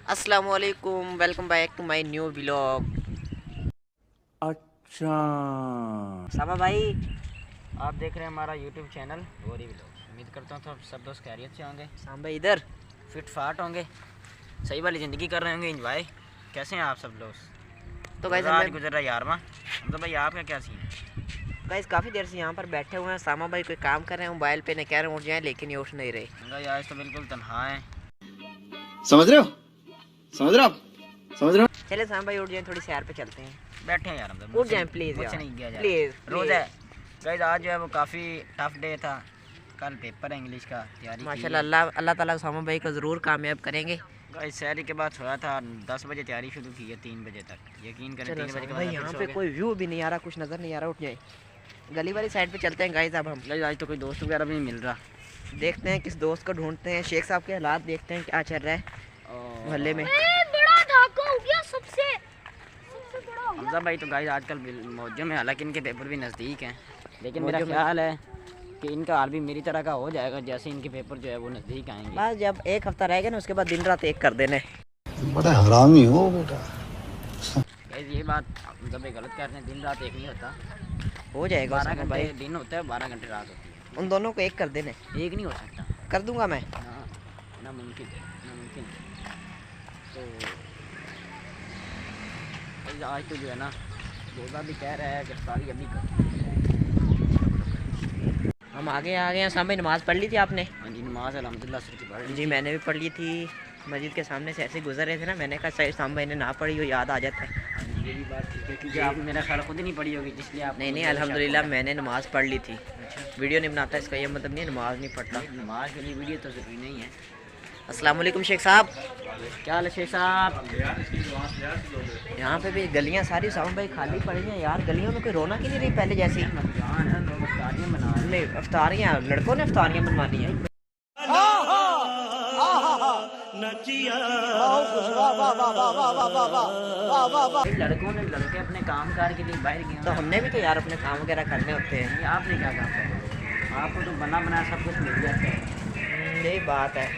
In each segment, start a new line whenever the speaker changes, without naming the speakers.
अस्सलामुअलैकुम, welcome back to my new vlog.
अच्छा
सामा भाई,
आप देख रहे हैं हमारा यूट्यूब चैनल गौरी व्लॉग्स। उम्मीद करता हूँ सब दोस्त खैरियत से होंगे,
सामा भाई इधर
फिट फाट होंगे, सही वाली ज़िंदगी कर रहे होंगे एंजॉय। कैसे हैं आप सब लोग?
तो गाइस
आज
हमें
गुजर रहा है 11वां। तो भाई आपका क्या सीन है?
गाइस काफ़ी देर से यहाँ पर बैठे हुए हैं। सामा भाई कोई काम कर रहे हैं मोबाइल पे, ने कह रहे हैं उठ जाएं, लेकिन ये उठ नहीं रहे।
भाई आज तो बिल्कुल तन्हा है।
समझ रहे हो समझ रहे हो आप समझ रहे हो।
चले सामा भाई उठ जाएं, थोड़ी सैर पे चलते हैं।
बैठे हैं यार, हम
उठ जाएं प्लीज़
मुझसे
यार,
नहीं गया जाए।
प्लीज़
रोज़ है गाइस, आज जो है वो काफ़ी टफ डे था। कल पेपर है इंग्लिश का, तैयारी
माशाल्लाह। अल्लाह ताला सामा भाई को ज़रूर कामयाब करेंगे।
गाइस सैरी के बाद सोया था, 10 बजे तैयारी शुरू की है 3 बजे तक। यकीन करें 3 बजे के
भाई
बाद
यहाँ
सो
पे
गए।
कोई व्यू भी नहीं आ रहा, कुछ नज़र नहीं आ रहा। उठ जाए, गली वाली साइड पे चलते हैं गाइस। अब हम
गाइस आज तो कोई दोस्त वगैरह भी नहीं मिल रहा।
देखते हैं किस दोस्त को ढूंढते हैं। शेख साहब के हालात देखते हैं क्या चल रहा है मोहल्ले में।
बड़ा धक्का हो गया, सबसे बड़ा हो गया।
हमजा भाई तो गाइस आजकल मौजों में, हालांकि इनके पेपर भी नज़दीक हैं, लेकिन मेरा ख्याल है कि इनका हाल भी मेरी तरह का हो जाएगा जैसे इनके पेपर जो है वो नज़दीक आएंगे।
बस जब एक हफ्ता रहेगा ना, उसके बाद दिन रात एक कर देना।
बड़ा हरामी हो बेटा।
गाइस ये बात हमजा भाई गलत कर रहे हैं, दिन रात एक नहीं होता।
हो जाएगा
12
सामा भाई,
घंटे दिन होता है, 12 घंटे रात होती है।
उन दोनों को एक कर देने।
एक नहीं हो सकता,
कर दूंगा मैं।
नामुमकिन। तो गाइस आज तो जो है ना, रोज़ा भी कह रहा है कि इफ्तारी अभी कर।
हम आगे आ गए हैं। सामने नमाज़ पढ़ ली थी आपने?
हाँ जी, नमाज अल्हम्दुलिल्लाह असर की पढ़ ली।
जी मैंने भी पढ़ ली थी। मस्जिद के सामने से ऐसे गुजर रहे थे ना, मैंने कहा शायद साम भाई ने ना पढ़ी हो, याद आ जाता है।
ये भी बात ठीक है, क्योंकि आप मेरा ख्याल खुद ही नहीं पढ़ी होगी, इसलिए आप
नहीं अल्हम्दुलिल्लाह मैंने नमाज़ पढ़ ली थी। वीडियो नहीं बनाता इसका ये मतलब नहीं है नमाज़ नहीं पढ़ता।
नमाज के लिए वीडियो तो ज़रूरी नहीं है।
अस्सलाम वालेकुम शेख साहब।
क्या हाल है शेख साहब?
यहाँ पे भी गलियाँ सारी साम भाई खाली पड़ी हैं यार। गलियों में कोई रौनक ही नहीं रही पहले जैसी।
रमज़ान है, लोग इफ्तारियाँ बना रहे हैं।
नहीं अफ्तारियाँ, लड़कों ने अफ्तारियाँ बनवानी है।
लड़के अपने काम कार के लिए बाहर गए
तो हमने भी तो यार अपने काम वगैरह करने होते हैं।
हैं। आपने क्या काम करना? आपको तो बना बनाया सब कुछ मिल जाता है।
यही बात है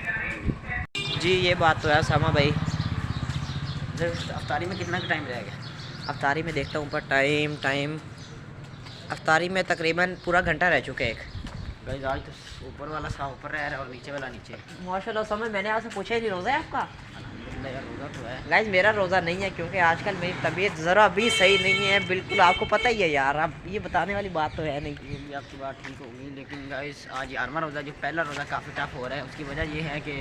जी, ये बात तो है सामा भाई।
अफ्तारी में कितना टाइम रहेगा?
अफ्तारी में देखता हूँ पर टाइम अफ्तारी में तकरीबन पूरा घंटा रह चुका है एक।
गाइस आज तो ऊपर वाला सा ऊपर रह रहा है और नीचे वाला नीचे।
माशाल्लाह समय मैंने आपसे पूछा ही नहीं, रोज़ा है आपका?
अल्हम्दुलिल्लाह यार, रोज़ा तो है।
गाइस मेरा रोज़ा नहीं है, क्योंकि आजकल मेरी तबीयत ज़रा भी सही नहीं है बिल्कुल। आपको पता ही है यार, अब ये बताने वाली बात तो है नहीं।
ये भी आपकी बात ठीक होगी, लेकिन गाइस आज 11वां रोज़ा, जो पहला रोज़ा काफ़ी टफ हो रहा है। उसकी वजह ये है कि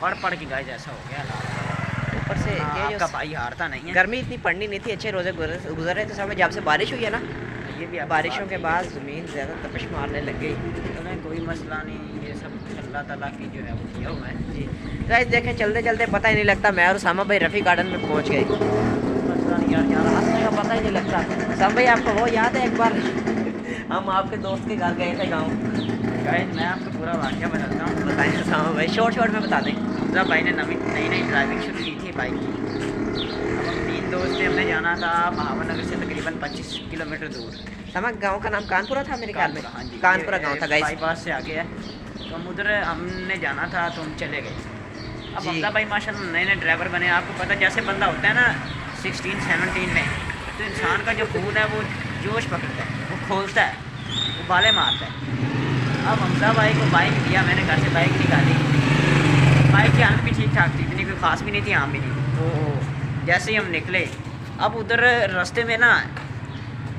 पढ़ के गाइस ऐसा हो गया हालात।
ऊपर से ये
आपका
जो
भाई हारता नहीं है।
गर्मी इतनी पड़नी नहीं थी, अच्छे रोज़े गुजर रहे थे सामने। जब से बारिश हुई है ना,
ये भी आपकी
बारिशों
बात
के
ठीक
बाद
है।
ज़मीन ज़्यादा तपश मारने लग गई।
चलें, कोई मसला नहीं, ये सब अल्लाह ताला की जो है वो किया हुआ है।
जी गाइस देखें, चलते चलते पता ही नहीं लगता मैं और सामा भाई रफ़ी गार्डन में पहुंच गए।
मसला नहीं यार, यार
रास्ते का पता ही नहीं लगता। सामा भाई आपको वो याद है एक बार हम आपके दोस्त के घर गए थे गाँव?
गाइस मैं आपको पूरा वाक़या बताता हूँ।
बताएं सामा भाई, शॉर्ट में बता दें।
हमजा भाई ने नई ड्राइविंग शुरू की थी बाइक की। अब हम 3 दोस्त थे, हमने जाना था महावर नगर से तकरीबन 25 किलोमीटर दूर।
सामा गाँव का नाम कानपुरा था मेरे ख्याल में।
हाँ जी,
कानपुरा गाँव था गाइस।
बाईपास से आगे है। तो हम उधर हमने जाना था तो हम चले गए। अब
जी।
हमजा भाई माशाल्लाह नए ड्राइवर बने। आपको पता जैसे बंदा होता है ना 16-17 में, तो इंसान का जो खून है वो जोश पकड़ता है, वो खोलता है, वो बाले मारता है। अब हमजा भाई को बाइक दिया मैंने, घर से बाइक निकाली। बाइक की हालत भी ठीक ठाक थी, इतनी कोई ख़ास भी नहीं थी, आम भी नहीं थी। तो जैसे ही हम निकले, अब उधर रास्ते में ना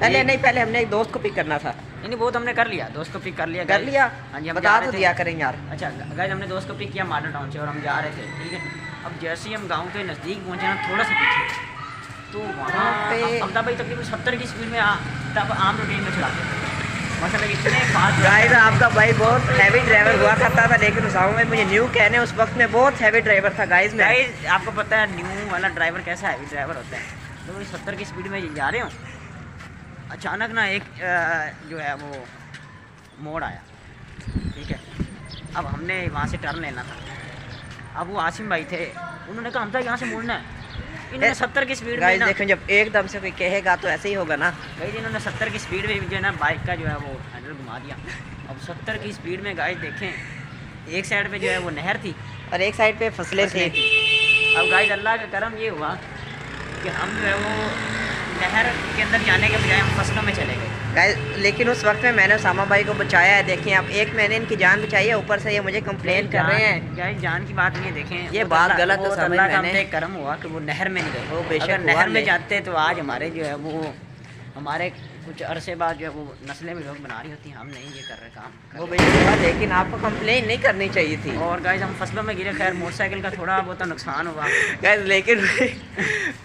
पहले हमने एक दोस्त को पिक करना था।
नहीं वो तो हमने कर लिया, दोस्त को पिक कर लिया।
कर लिया?
हाँ जी, हम
बता
जा
तो
रहे थे।
दिया करें यार।
अच्छा गाइस, हमने दोस्त को पिक किया मॉडल टाउन से और हम जा रहे थे, ठीक है। अब जैसे ही हम गांव के नज़दीक पहुंचे ना, थोड़ा सा पीछे, तो वहाँ
पे
हमदा भाई तकरीबन 70 की स्पीड में तब आम रूटीन में चलाते थे माशाल्लाह, इतने फास्ट।
गाइस आपका भाई बहुत हैवी ड्राइवर हुआ करता था, लेकिन उसामा भाई मुझे न्यू कहने उस वक्त में बहुत हैवी ड्राइवर था गाइस। मैं
गाइस आपको पता है न्यू वाला ड्राइवर कैसा हैवी ड्राइवर होता है। तो वही 70 की स्पीड में जा रहे हो, अचानक ना एक जो है वो मोड़ आया, ठीक है। अब हमने वहाँ से टर्न लेना था। अब वो आसिम भाई थे, उन्होंने कहा हमजा यहाँ से मुड़ना है। इन्होंने 70 की स्पीड में
गाइस
ना,
देखें, जब एकदम से कोई कहेगा तो ऐसे ही होगा ना।
गाइस इन्होंने 70 की स्पीड में जो है ना बाइक का जो है वो हैंडल घुमा दिया। अब 70 की स्पीड में गाइस देखें, एक साइड पे जो है वो नहर थी
और एक साइड पे फसलें थी।
अब गाइस अल्लाह का करम ये हुआ कि हम जो है वो नहर के अंदर जाने के बजाय हम फसलों में चले गए।
गाइस लेकिन उस वक्त में मैंने उसामा भाई को बचाया है। देखिए आप, एक मैंने इनकी जान बचाई है, ऊपर से ये मुझे कंप्लेन कर रहे हैं।
गाइस जान की बात नहीं है, देखें
ये बात गलत है।
तो अल्लाह का हम पे करम हुआ कि वो नहर में नहीं गए।
वो बेशक
अगर
हुआ
नहर में
ले।
जाते तो आज हमारे जो है वो हमारे कुछ अरसे बाद जो है वो नस्लें भी लोग बना रही होती, हम नहीं ये कर रहे काम
वो बेशक हुआ, लेकिन आपको कंप्लेन नहीं करनी चाहिए थी।
और गाइस हम फसलों में गिरे। खैर मोटरसाइकिल का थोड़ा बहुत नुकसान हुआ
गाइस लेकिन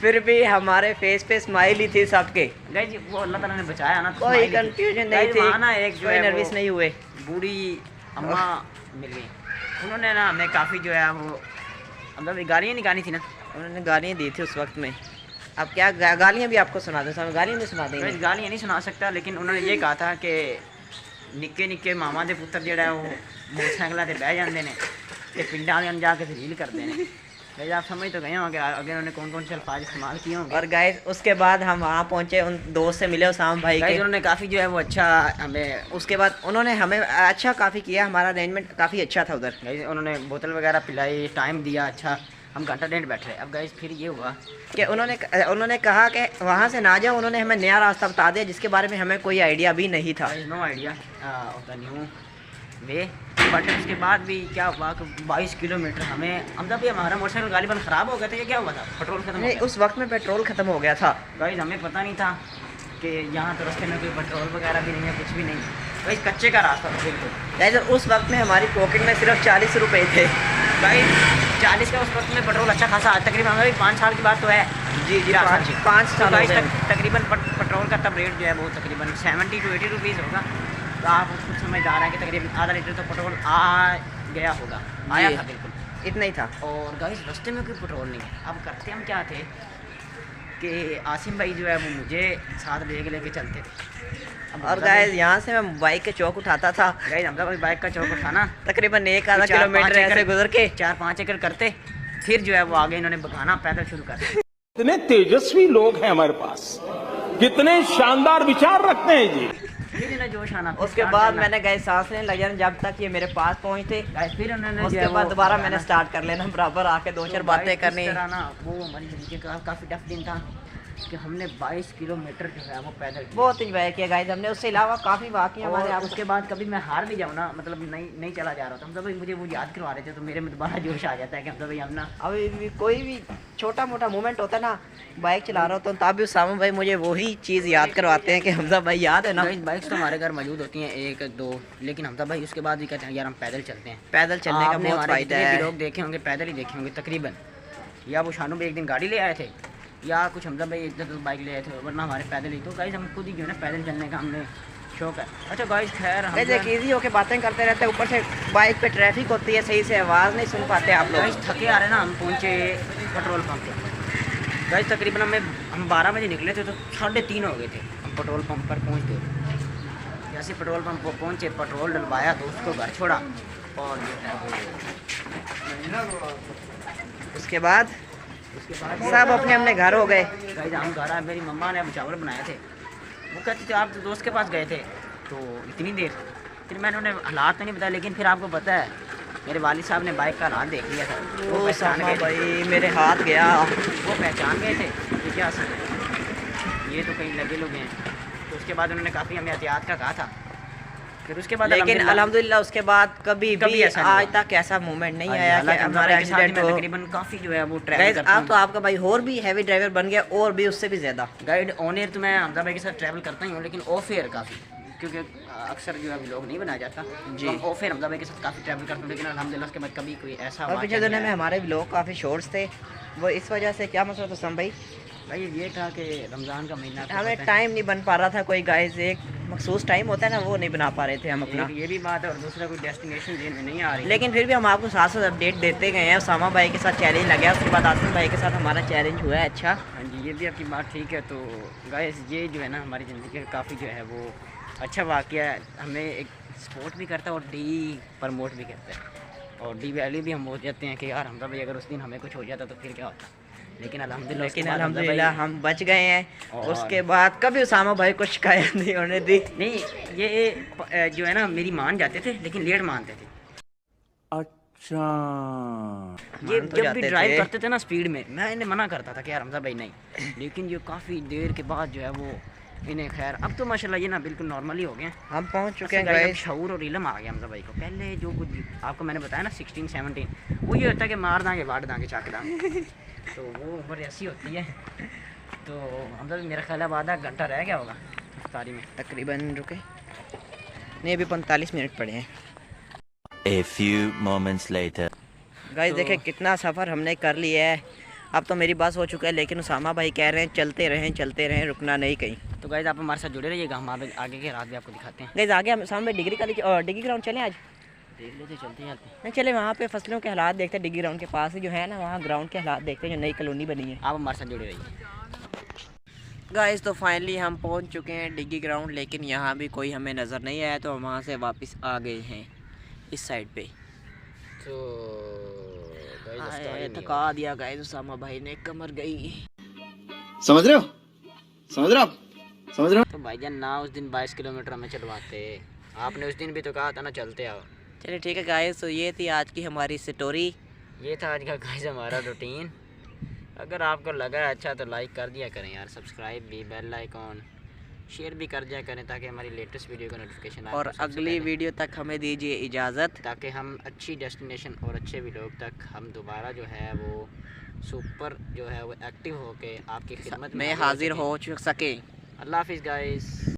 फिर भी हमारे फेस पे स्माइल ही थी सबके।
गाइस वो अल्लाह ताला ने बचाया ना, तो
कोई
smile ही थी।
कंफ्यूजन नहीं
गाइस
थी,
वहाँ ना एक जो
कोई
है
नर्वस
वो
नहीं हुए।
बूढ़ी अम्मा मिल गई, उन्होंने ना हमें काफ़ी जो है वो मतलब गालियाँ निकाली थी ना।
उन्होंने गालियाँ दी थी उस वक्त में। अब क्या गालियाँ भी आपको सुना दो, गालियाँ भी सुना देंगे।
गाइस गालियाँ नहीं सुना सकता, लेकिन उन्होंने ये कहा था कि निक्के निक्के मामा के पुत्र जो है वो मोटरसाइकिल से बह जाते हैं कि पिंडा वाले जाके रील करते हैं। गाइस आप समझ तो गए होंगे अगर उन्होंने कौन कौन से अल्फाज इस्तेमाल किए होंगे।
और गाइस उसके बाद हम वहाँ पहुँचे, उन दोस्त से मिले उसामा भाई
गाइस
के।
उन्होंने काफ़ी जो है वो अच्छा हमें
उसके बाद उन्होंने हमें अच्छा काफ़ी किया, हमारा अरेंजमेंट काफ़ी अच्छा था उधर।
गाइस उन्होंने बोतल वगैरह पिलाई, टाइम दिया अच्छा, हम घंटा डेढ़ बैठ रहे। अब गाइस फिर ये हुआ
कि उन्होंने कहा कि वहाँ से ना जाओ। उन्होंने हमें नया रास्ता बता दिया जिसके बारे में हमें कोई आइडिया भी नहीं था।
No idea of the new way. But उसके बाद भी क्या हुआ कि 22 किलोमीटर हमें मतलब भी हमारा मोटरसाइकिल गालिबन ख़राब हो गया था या क्या हुआ था, पेट्रोल खत्म हो
नहीं,
गया।
उस वक्त में पेट्रोल ख़त्म हो गया था।
गाइस हमें पता नहीं था कि यहाँ तो रास्ते में कोई पेट्रोल वगैरह भी नहीं है, कुछ भी नहीं। गाइस कच्चे का रास्ता था बिल्कुल।
गाइस उस वक्त में हमारी पॉकेट में सिर्फ 40 रुपये थे।
गाइस 40 का उस वक्त में पेट्रोल अच्छा खासा, तकरीबन हमें भी 5 साल की बात तो है।
जी जी, 5
तो
साल हो
गाइस
गए।
तकरीबन पेट्रोल का तब रेट जो है वो तकरीबन 70 to 80 रुपीज़ होगा। तो आप खुद समझदार हैं कि तकरीबन आधा लीटर तो पेट्रोल आ गया होगा, आया
जी।
था बिल्कुल।
इतना ही था।
और गाइस रास्ते में कोई पेट्रोल नहीं है। अब करते हम क्या थे कि आसिम भाई जो है वो मुझे साथ लेके चलते थे।
और गाइस यहाँ से मैं बाइक के चौक उठाता था।
गाइस हम भाई बाइक का चौक उठाना
तकरीबन एक आधा
4-5
किलोमीटर ऐसे गुजर के
4-5 एकड़ करते, फिर जो है वो आगे इन्होंने भगाना पैदल शुरू कर दिया।
कितने तेजस्वी लोग हैं हमारे पास, कितने शानदार विचार रखते हैं जी।
फिर इन्हें जोश आना। फिर
उसके
start
बाद
करना।
मैंने गाइस सांस लेने लग जाना जब तक ये मेरे पास पहुँचते।
गाइस फिर उन्होंने जो
उसके
है
बाद
वो
दोबारा
भगाना।
मैंने स्टार्ट कर लेना, बराबर आके दो चार
तो
बातें
गाइस,
करनी।
इस तरह ना वो हमारी ज़िंदगी का काफ़ी टफ दिन था कि हमने 22 किलोमीटर जो है वो पैदल किया।
बहुत इंजॉय किया गाइस हमने। उससे अलावा काफ़ी वाक़ई हमारे
और
आप
उसके बाद कभी मैं हार भी जाऊँ ना, मतलब नहीं चला जा रहा था, मतलब भाई मुझे वो याद करवा रहे थे तो मेरे में दोबारा जोश आ जाता है कि मतलब भाई हम ना
अभी भी कोई भी छोटा मोटा मोमेंट होता है ना, बाइक चला रहा होता हूँ तब भी उसामा भाई मुझे वही चीज़ याद करवाते हैं कि हमजा भाई याद है ना।
बाइक्स तो हमारे घर मौजूद होती हैं 1-2, लेकिन हमजा भाई उसके बाद भी कहते हैं यार हम पैदल चलते हैं।
पैदल चलने का
आपने
बहुत
हमारे
फ़ायदा
जितने भी
है।
लोग देखे होंगे पैदल ही देखे होंगे तकरीबन, या वो शानू भाई एक दिन गाड़ी ले आए थे या कुछ हमजा भाई इधर तो बाइक ले आए थे, वरना हमारे पैदल ही। तो गाइस हम खुद ही जो है ना पैदल चलने का हमने शौक है। अच्छा गाइस खैर हम
गाइस एक ईजी होके बातें करते रहते हैं, ऊपर से बाइक पे ट्रैफिक होती है, सही से आवाज़ नहीं सुन पाते आप लोग।
गाइस थके आ रहे ना, हम पहुँचे पेट्रोल पंप पे। गाइस तकरीबन हम 12 बजे निकले थे तो 3:30 हो गए थे हम पेट्रोल पंप पर पहुँचते। जैसे पेट्रोल पंप पर पहुँचे, पेट्रोल डलवाया तो उसको घर छोड़ा और जो है वो
उसके बाद सब अपने अपने घर हो गए।
गाइस हम घर आए, मेरी मम्मा ने अब चावल बनाए थे। वो कहते थे आप तो दोस्त के पास गए थे तो इतनी देर, फिर मैंने उन्हें हालात तो नहीं बताया, लेकिन फिर आपको पता है मेरे वालिद साहब ने बाइक का हालात देख लिया था। वो
ओ
पहचान
सामा
गए थे,
भाई मेरे हाथ गया।
वो पहचान गए थे कि क्या सर ये तो कहीं लगे लोग हैं। तो उसके बाद उन्होंने काफ़ी हमें एहतियात का कहा था। फिर उसके बाद
लेकिन अल्हम्दुलिल्लाह उसके बाद कभी भी
ऐसा नहीं
आज तक ऐसा मोमेंट नहीं आया कि हमारा एक्सीडेंट हो।
तकरीबन काफ़ी जो है वो ट्रैवल
गाइस
करता
आप
हूँ।
तो आपका भाई और भी हैवी ड्राइवर बन गया, और भी उससे भी ज़्यादा।
गाइड ऑन एयर तो मैं हमजा भाई के साथ ट्रैवल करता ही हूँ, लेकिन ऑफ एयर काफ़ी, क्योंकि अक्सर जो है व्लॉग नहीं बनाया जाता
जी।
तो हम ऑफ एयर हमजा भाई के साथ काफ़ी ट्रैवल करते हैं, लेकिन अल्हम्दुलिल्लाह उसके बाद कभी कोई ऐसा
और पिछले
वाक़या
दिनों में
नहीं आया।
हमारे व्लॉग काफ़ी शॉर्ट्स थे, वो इस वजह से क्या मसला था सम भाई,
भाई ये था कि रमज़ान का महीना आपको
हमें
पता है।
टाइम नहीं बन पा रहा था कोई। गाइस एक मखसूस टाइम होता है ना, वो नहीं बना पा रहे थे हम अपना।
ये भी बात है, और दूसरा कोई डेस्टिनेशन जेल में नहीं आ रही।
लेकिन फिर भी हम आपको साथ साथ अपडेट देते गए हैं। उसामा भाई के साथ चैलेंज लगा, उसके बाद आसिम भाई के साथ हमारा चैलेंज हुआ है। अच्छा
हाँ जी, ये भी आपकी बात ठीक है। तो गाइस ये जो है ना हमारी ज़िंदगी का काफ़ी जो है वो अच्छा वाक़या है, हमें एक सपोर्ट भी करता है और डी प्रमोट भी करता है, और डी वैल्यू भी हम हो जाते हैं कि यार हमजा भाई अगर उस दिन हमें कुछ हो जाता तो फिर क्या होता। लेकिन
अल्हम्दुलिल्लाह हम बच गए हैं।
और-
उसके बाद कभी उसामा भाई को शिकायत नहीं होने दी।
नहीं, ये जो है ना मेरी मान जाते थे, लेकिन लेट मानते थे। ये
मान तो
जब
जाते
भी ड्राइव
थे।
करते थे ना स्पीड में, मैं इन्हें मना करता था कि यार हमजा भाई नहीं, लेकिन ये काफ़ी देर के बाद जो है वो इन्हें खैर अब तो माशाल्लाह ये ना बिल्कुल नॉर्मल ही हो गए।
हम पहुंच चुके हैं
गाइस,
गाइस।
शऊर और इलम आ गया हमजा भाई को। पहले जो कुछ आपको मैंने बताया ना 16 17 वो ये होता है कि मार दांगे वाट दांगे चाक दांगे तो वो उम्र ऐसी होती है। तो हमजा मेरा ख्याल है आधा घंटा रह गया होगा इफ्तारी में
तकरीबन रुके नहीं, अभी 45 मिनट पड़े हैं।
A few moments later.
Guys
तो-
देखें कितना सफ़र हमने कर लिया है। अब तो मेरी बस हो चुका है, लेकिन उसामा भाई कह रहे हैं चलते रहें, रुकना नहीं कहीं।
तो गाइस आप हमारे साथ जुड़े रहिएगा, हम आगे के रात भी आपको दिखाते हैं।
गाइस आगे हम सामने डिग्री ग्राउंड चलें आज।
देख लेते चलते हैं
नहीं चले वहाँ पे फसलों के हालात देखते हैं। डिग्री ग्राउंड के पास ही जो है ना, वहाँ ग्राउंड के हालात देखते हैं, जो नई कॉलोनी बनी है।
आप हमारे साथ जुड़े रहिए।
गाइस तो फाइनली हम पहुँच चुके हैं डिग्री ग्राउंड, लेकिन यहाँ भी कोई हमें नज़र नहीं आया, तो हम वहाँ से वापस आ गए हैं इस साइड पे।
तो
थका दिया गाइस उसामा भाई ने, कमर गई।
समझ रहे हो, समझ रहे हो आप, समझ रहे हो।
तो भाईजान ना उस दिन 22 किलोमीटर हमें चलवाते, आपने उस दिन भी तो कहा था ना चलते आओ।
चलिए ठीक है गाइस, तो ये थी आज की हमारी स्टोरी।
ये था आज का गाइस हमारा रूटीन। अगर आपको लगा अच्छा तो लाइक कर दिया करें यार, सब्सक्राइब भी, बेल आइकॉन शेयर भी कर दिया करें, ताकि हमारी लेटेस्ट वीडियो का नोटिफिकेशन
और अगली वीडियो तक हमें दीजिए इजाज़त,
ताकि हम अच्छी डेस्टिनेशन और अच्छे वीडियो तक हम दोबारा जो है वो सुपर जो है वो एक्टिव होके आपकी खिदमत
में
हाजिर
हाजिर हो सके।
अल्लाह हाफिज़ गाइस।